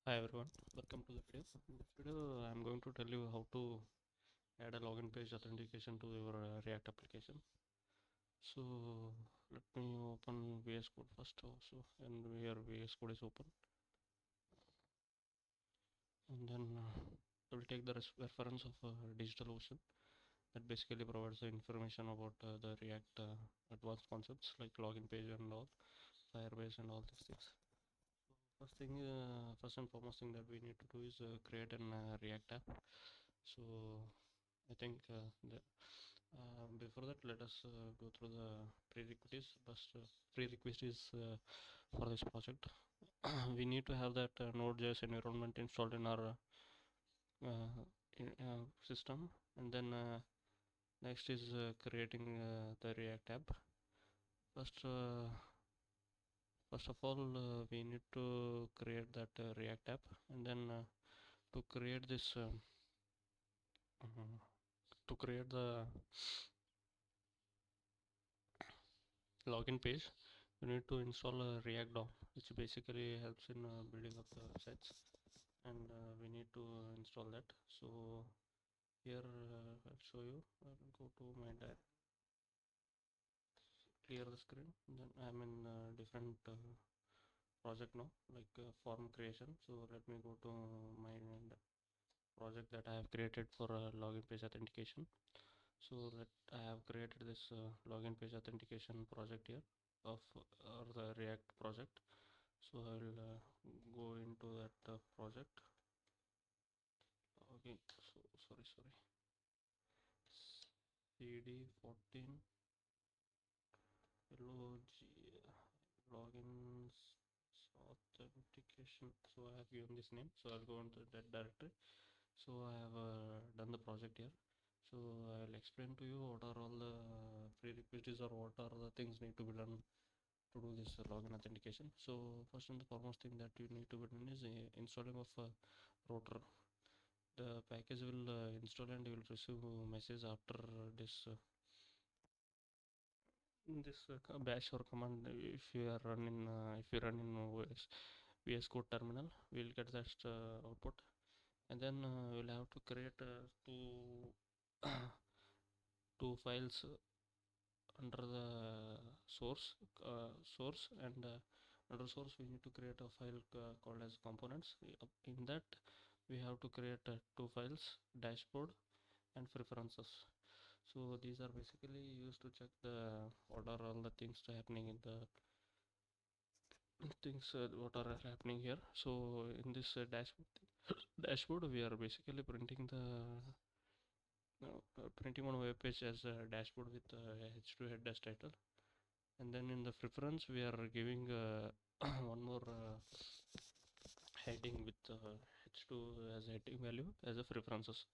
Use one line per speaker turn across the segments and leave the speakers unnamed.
Hi everyone, welcome to the video. In this video, I'm going to tell you how to add a login page authentication to your React application. So let me open VS Code first also, and here VS Code is open. And then I will take the reference of DigitalOcean that basically provides the information about the React advanced concepts like login page and all, Firebase and all these things. First and foremost thing that we need to do is create an React app. So I think before that, let us go through the prerequisites. Prerequisites for this project. We need to have that Node.js environment installed in our system, and then next is creating the React app. First, first of all, we need to create that React app, and then to create this, to create the login page, you need to install a React DOM, which basically helps in building up the websites, and we need to install that. So here I'll show you. I'll go to my clear the screen. Then I'm in different project now, like form creation. So let me go to my project that I have created for login page authentication. So that I have created this login page authentication project here of or the React project. So I will go into that project. Okay, so sorry, cd14 log login authentication. So I have given this name, so I'll go into that directory. So I have done the project here. So I'll explain to you what are all the prerequisites or what are the things need to be done to do this login authentication. So first and the foremost thing that you need to be done is installing of router. The package will install and you will receive a message after this bash or command. If you are running if you run in VS Code terminal, we'll get that output, and then we'll have to create two files under the source, and under source we need to create a file called as components. In that we have to create two files, dashboard and preferences. So these are basically used to check the what are all the things happening in the things what are happening here. So in this dashboard we are basically printing one web page as a dashboard with h2 head as title, and then in the preference we are giving one more heading with h2 as a heading value as a preferences.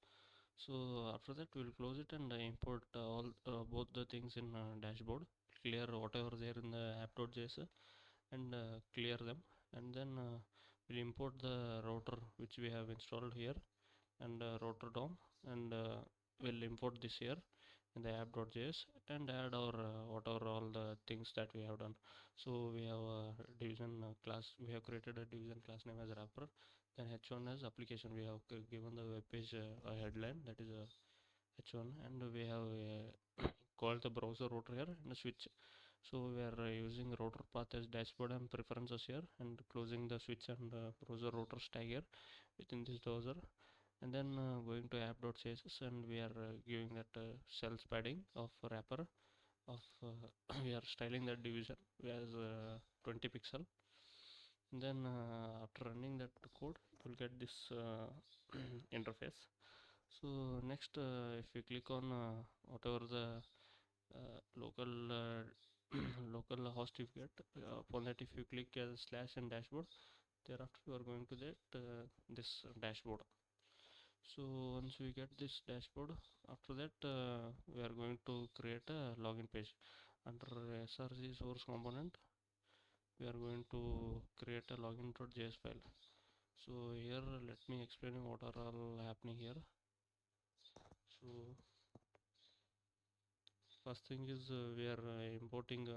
So after that we'll close it and import all both the things in dashboard, clear whatever there in the app.js, and clear them, and then we'll import the router which we have installed here, and router DOM, and we'll import this here in the app.js and add our whatever all the things that we have done. So we have a division class, we have created a division class name as wrapper, then h1 as application. We have given the web page a headline, that is a h1, and we have called the browser router here and a switch. So we are using router path as dashboard and preferences here, and closing the switch and browser router tag here within this browser, and then going to app.css, and we are giving that cells padding of wrapper of we are styling that division as 20 pixel. And then after running that code you will get this interface. So next if we click on whatever the local local host you get, upon that if you click as slash and dashboard, thereafter you are going to get this dashboard. So once we get this dashboard, after that we are going to create a login page under src source component. We are going to create a login.js file. So here let me explain you what are all happening here. So first thing is we are importing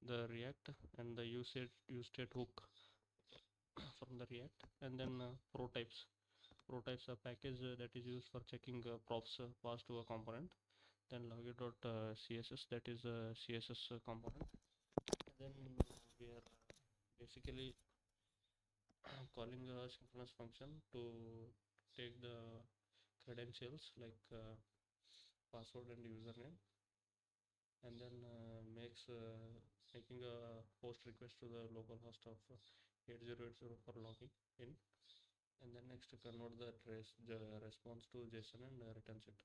the React and the use state hook from the React. And then prototypes. Prototypes are package that is used for checking props passed to a component. Then login.css, that is a CSS component. And then we are basically calling a synchronous function to take the credentials like password and username, and then making a post request to the local host of 8080 for logging in, and then next to convert the response to JSON and returns it.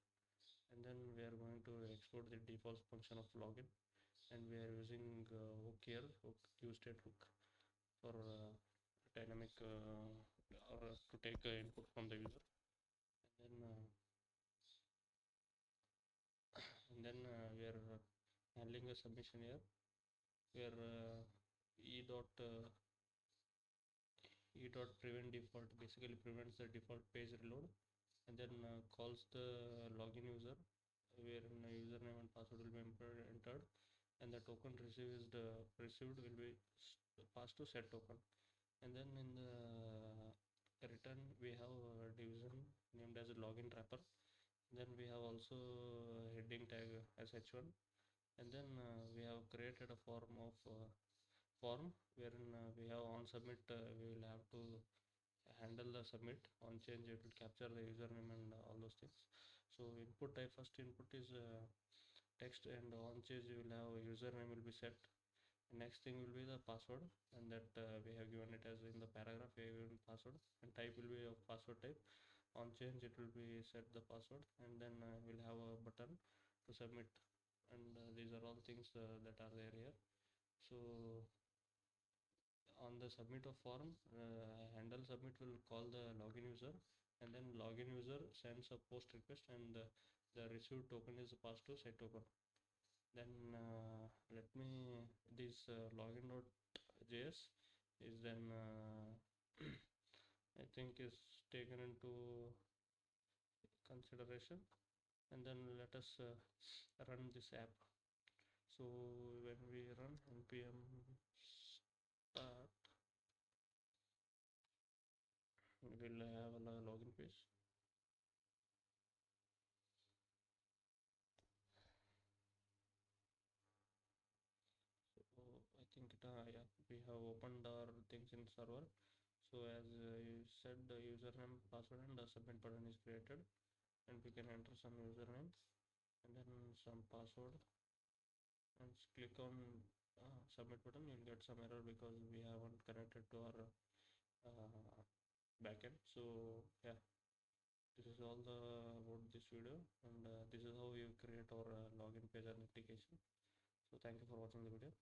And then we are going to export the default function of login, and we are using hook here, use state hook for dynamic or to take input from the user. And then we are handling a submission here where e dot e dot prevent default basically prevents the default page reload, and then calls the login user where username and password will be entered, and the token received will be passed to set token. And then in the return we have a division named as a login wrapper. Then we have also heading tag as h1, and then we have created a form wherein we have on submit, we will have to handle the submit. On change it will capture the username and all those things. So input type, first input is text, and on change you will have username will be set. Next thing will be the password, and that we have given it as in the paragraph we have given password, and type will be a password type. On change it will be set the password, and then we'll have a button to submit, and these are all things that are there here. So on the submit of form, handle submit will call the login user, and then login user sends a post request, and the received token is passed to set token. Then let me this login.js is then I think is taken into consideration, and then let us run this app. So when we run npm start, we'll have a login page. So I think yeah, we have opened our things in server. So as you said, the username, password, and the submit button is created, and we can enter some username and then some password, and click on submit button. You'll get some error because we haven't connected to our backend. So yeah, this is all about this video, and this is how you create our login page authentication. So thank you for watching the video.